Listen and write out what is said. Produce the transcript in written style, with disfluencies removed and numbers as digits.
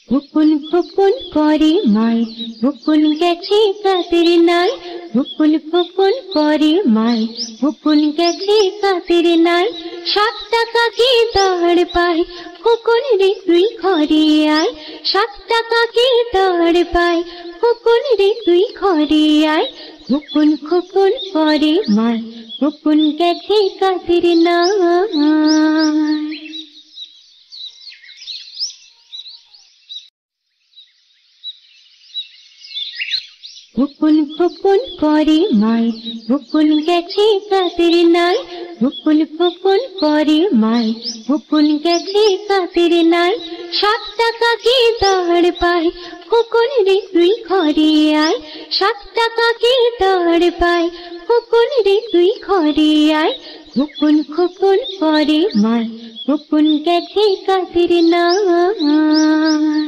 হুকুন হুকুন করে মাই হুকুন গেছে কাতের নাই হুকুন হুকুন করে মাই হুকুন গেছে কাতের নাই 7 টাকা কি দাঁড় পাই হুকুন রে তুই ঘরে আয় 7 টাকা কি দাঁড় পাই হুকুন রে তুই ঘরে আয় হুকুন হুকুন করে মাই হুকুন গেছে কাতের নাই। হুকুন হুকুন করে মাই হুকুন গেছে কাতের নাই হুকুন হুকুন করে মাই হুকুন গেছে কাতের নাই 7 টাকা কি দাঁড় পাই হুকুন রে তুই ঘরে আয় 7 টাকা কি দাঁড় পাই হুকুন রে তুই ঘরে আয় হুকুন হুকুন করে মাই হুকুন গেছে কাতের নাই।